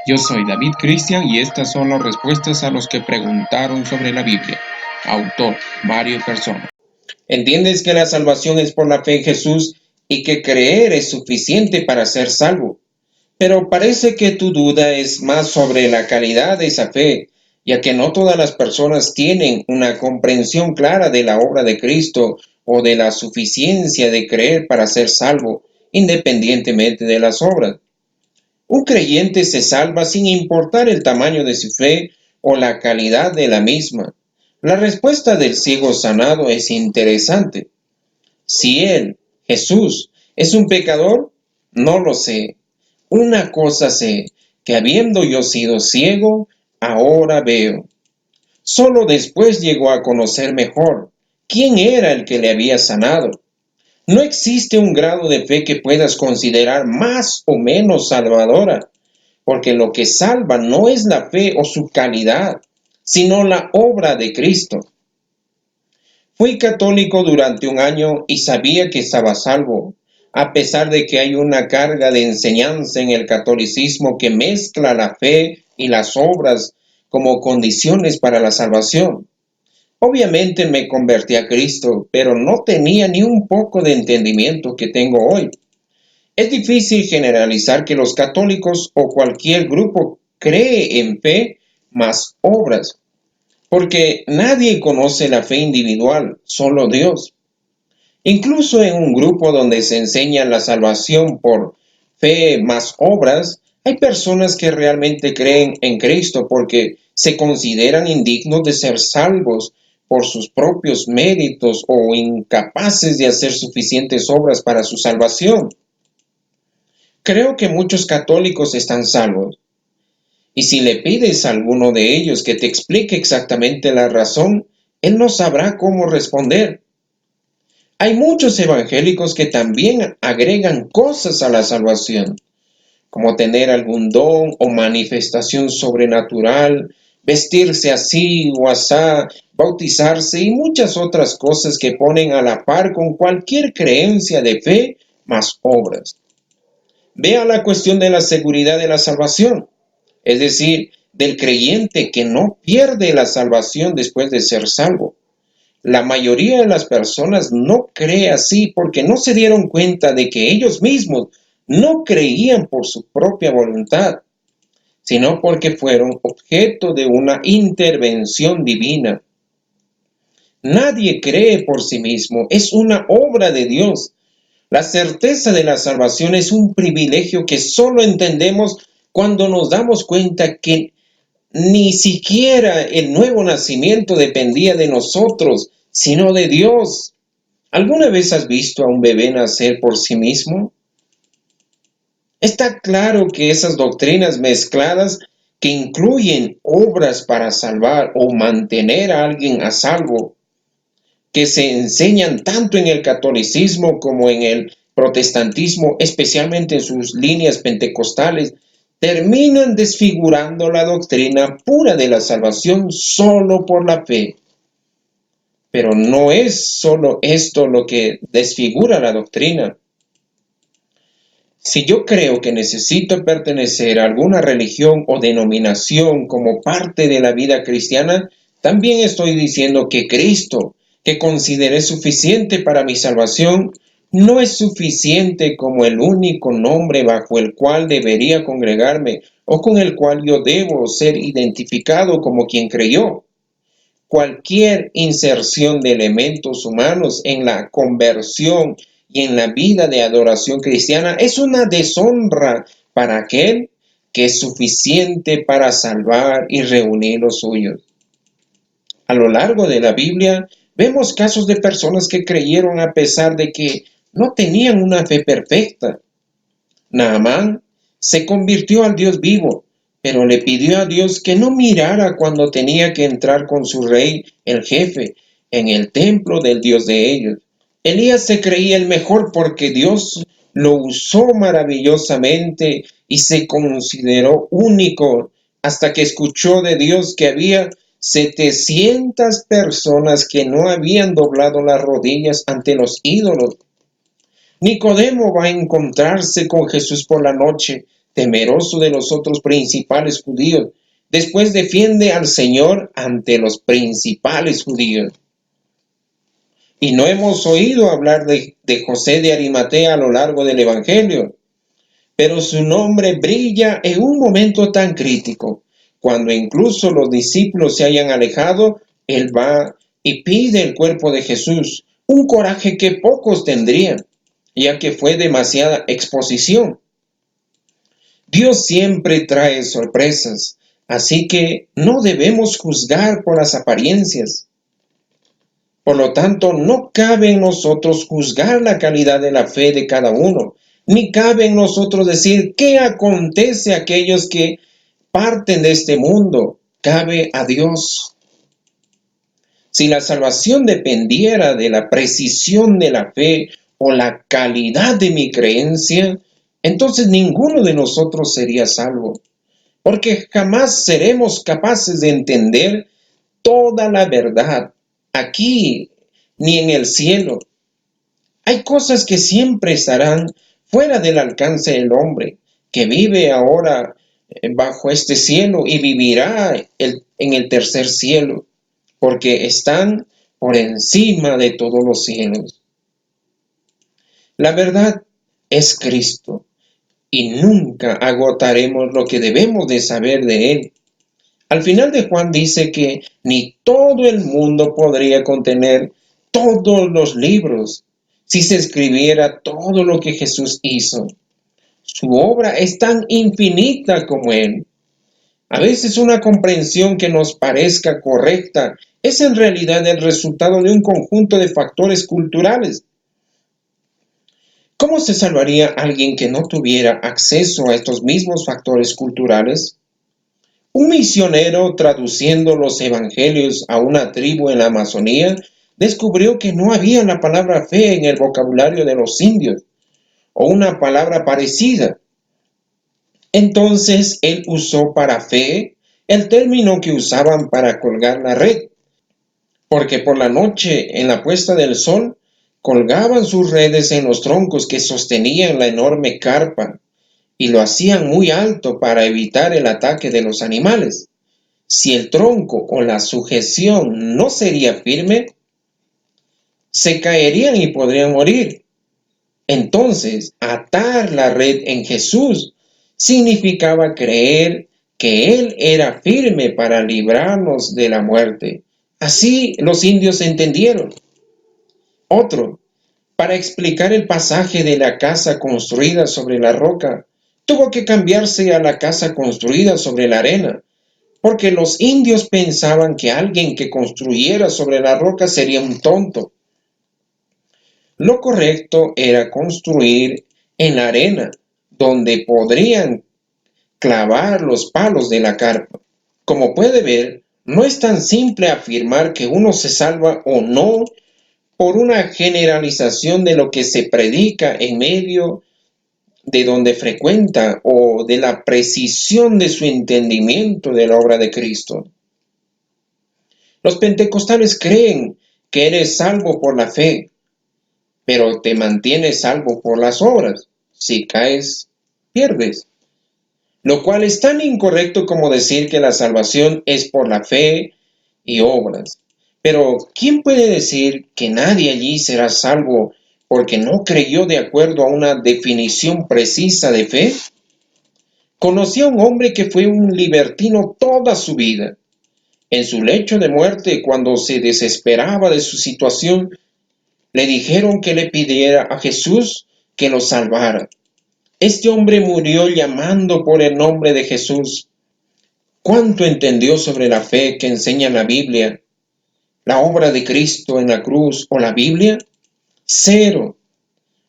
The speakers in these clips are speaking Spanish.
Yo soy David Cristian y estas son las respuestas a los que preguntaron sobre la Biblia. Autor, Mario Persona. ¿Entiendes que la salvación es por la fe en Jesús y que creer es suficiente para ser salvo? Pero parece que tu duda es más sobre la calidad de esa fe, ya que no todas las personas tienen una comprensión clara de la obra de Cristo o de la suficiencia de creer para ser salvo, independientemente de las obras. Un creyente se salva sin importar el tamaño de su fe o la calidad de la misma. La respuesta del ciego sanado es interesante. Si él, Jesús, es un pecador, no lo sé. Una cosa sé, que habiendo yo sido ciego, ahora veo. Solo después llegó a conocer mejor quién era el que le había sanado. No existe un grado de fe que puedas considerar más o menos salvadora, porque lo que salva no es la fe o su calidad, sino la obra de Cristo. Fui católico durante un año y sabía que estaba salvo, a pesar de que hay una carga de enseñanza en el catolicismo que mezcla la fe y las obras como condiciones para la salvación. Obviamente me convertí a Cristo, pero no tenía ni un poco de entendimiento que tengo hoy. Es difícil generalizar que los católicos o cualquier grupo cree en fe más obras, porque nadie conoce la fe individual, solo Dios. Incluso en un grupo donde se enseña la salvación por fe más obras, hay personas que realmente creen en Cristo porque se consideran indignos de ser salvos por sus propios méritos o incapaces de hacer suficientes obras para su salvación. Creo que muchos católicos están salvos, y si le pides a alguno de ellos que te explique exactamente la razón, él no sabrá cómo responder. Hay muchos evangélicos que también agregan cosas a la salvación, como tener algún don o manifestación sobrenatural, vestirse así o asá, bautizarse y muchas otras cosas que ponen a la par con cualquier creencia de fe más obras. Vea la cuestión de la seguridad de la salvación, es decir, del creyente que no pierde la salvación después de ser salvo. La mayoría de las personas no cree así porque no se dieron cuenta de que ellos mismos no creían por su propia voluntad, sino porque fueron objeto de una intervención divina. Nadie cree por sí mismo, es una obra de Dios. La certeza de la salvación es un privilegio que solo entendemos cuando nos damos cuenta que ni siquiera el nuevo nacimiento dependía de nosotros, sino de Dios. ¿Alguna vez has visto a un bebé nacer por sí mismo? Está claro que esas doctrinas mezcladas que incluyen obras para salvar o mantener a alguien a salvo, que se enseñan tanto en el catolicismo como en el protestantismo, especialmente en sus líneas pentecostales, terminan desfigurando la doctrina pura de la salvación solo por la fe. Pero no es solo esto lo que desfigura la doctrina. Si yo creo que necesito pertenecer a alguna religión o denominación como parte de la vida cristiana, también estoy diciendo que Cristo, que consideré suficiente para mi salvación, no es suficiente como el único nombre bajo el cual debería congregarme o con el cual yo debo ser identificado como quien creyó. Cualquier inserción de elementos humanos en la conversión y en la vida de adoración cristiana es una deshonra para aquel que es suficiente para salvar y reunir los suyos. A lo largo de la Biblia vemos casos de personas que creyeron a pesar de que no tenían una fe perfecta. Naamán se convirtió al Dios vivo, pero le pidió a Dios que no mirara cuando tenía que entrar con su rey, el jefe, en el templo del Dios de ellos. Elías se creía el mejor porque Dios lo usó maravillosamente y se consideró único hasta que escuchó de Dios que había 700 personas que no habían doblado las rodillas ante los ídolos. Nicodemo va a encontrarse con Jesús por la noche, temeroso de los otros principales judíos. Después defiende al Señor ante los principales judíos. Y no hemos oído hablar de José de Arimatea a lo largo del Evangelio, pero su nombre brilla en un momento tan crítico. Cuando incluso los discípulos se hayan alejado, él va y pide el cuerpo de Jesús, un coraje que pocos tendrían, ya que fue demasiada exposición. Dios siempre trae sorpresas, así que no debemos juzgar por las apariencias. Por lo tanto, no cabe en nosotros juzgar la calidad de la fe de cada uno, ni cabe en nosotros decir qué acontece a aquellos que parten de este mundo. Cabe a Dios. Si la salvación dependiera de la precisión de la fe o la calidad de mi creencia, entonces ninguno de nosotros sería salvo, porque jamás seremos capaces de entender toda la verdad aquí ni en el cielo. Hay cosas que siempre estarán fuera del alcance del hombre, que vive ahora bajo este cielo y vivirá en el tercer cielo, porque están por encima de todos los cielos. La verdad es Cristo, y nunca agotaremos lo que debemos de saber de Él. Al final de Juan dice que ni todo el mundo podría contener todos los libros si se escribiera todo lo que Jesús hizo. Su obra es tan infinita como Él. A veces una comprensión que nos parezca correcta es en realidad el resultado de un conjunto de factores culturales. ¿Cómo se salvaría alguien que no tuviera acceso a estos mismos factores culturales? Un misionero traduciendo los evangelios a una tribu en la Amazonía descubrió que no había la palabra fe en el vocabulario de los indios, o una palabra parecida. Entonces él usó para fe el término que usaban para colgar la red, porque por la noche, en la puesta del sol, colgaban sus redes en los troncos que sostenían la enorme carpa, y lo hacían muy alto para evitar el ataque de los animales. Si el tronco o la sujeción no sería firme, se caerían y podrían morir. Entonces, atar la red en Jesús significaba creer que Él era firme para librarnos de la muerte. Así los indios entendieron. Otro, para explicar el pasaje de la casa construida sobre la roca, tuvo que cambiarse a la casa construida sobre la arena, porque los indios pensaban que alguien que construyera sobre la roca sería un tonto. Lo correcto era construir en la arena, donde podrían clavar los palos de la carpa. Como puede ver, no es tan simple afirmar que uno se salva o no por una generalización de lo que se predica en medio de donde frecuenta o de la precisión de su entendimiento de la obra de Cristo. Los pentecostales creen que eres salvo por la fe, pero te mantienes salvo por las obras. Si caes, pierdes. Lo cual es tan incorrecto como decir que la salvación es por la fe y obras. Pero, ¿quién puede decir que nadie allí será salvo porque no creyó de acuerdo a una definición precisa de fe? Conocí a un hombre que fue un libertino toda su vida. En su lecho de muerte, cuando se desesperaba de su situación, le dijeron que le pidiera a Jesús que lo salvara. Este hombre murió llamando por el nombre de Jesús. ¿Cuánto entendió sobre la fe que enseña la Biblia, la obra de Cristo en la cruz o la Biblia? Cero.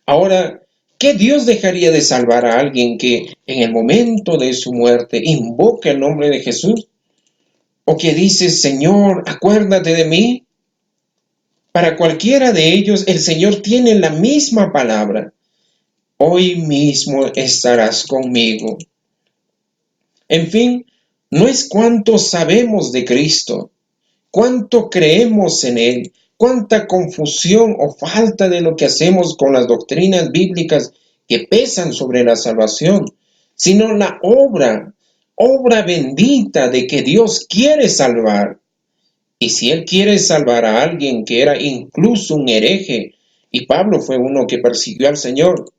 Ahora, ¿qué Dios dejaría de salvar a alguien que en el momento de su muerte invoca el nombre de Jesús? ¿O que dice, Señor, acuérdate de mí? Para cualquiera de ellos, el Señor tiene la misma palabra. Hoy mismo estarás conmigo. En fin, no es cuánto sabemos de Cristo, cuánto creemos en Él, cuánta confusión o falta de lo que hacemos con las doctrinas bíblicas que pesan sobre la salvación, sino la obra bendita de que Dios quiere salvar. Y si Él quiere salvar a alguien que era incluso un hereje, y Pablo fue uno que persiguió al Señor,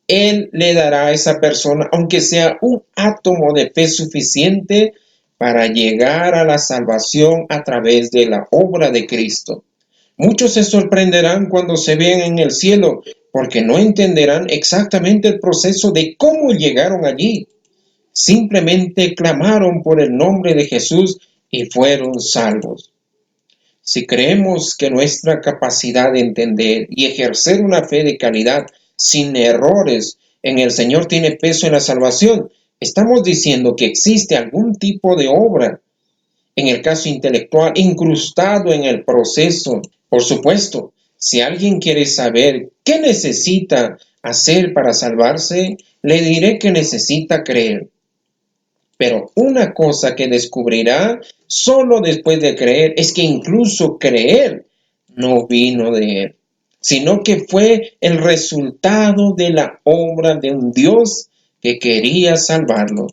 Él le dará a esa persona, aunque sea un átomo de fe suficiente para llegar a la salvación a través de la obra de Cristo. Muchos se sorprenderán cuando se vean en el cielo, porque no entenderán exactamente el proceso de cómo llegaron allí. Simplemente clamaron por el nombre de Jesús y fueron salvos. Si creemos que nuestra capacidad de entender y ejercer una fe de calidad sin errores en el Señor tiene peso en la salvación, estamos diciendo que existe algún tipo de obra, en el caso intelectual, incrustado en el proceso. Por supuesto, si alguien quiere saber qué necesita hacer para salvarse, le diré que necesita creer. Pero una cosa que descubrirá solo después de creer es que incluso creer no vino de él, sino que fue el resultado de la obra de un Dios que quería salvarlo.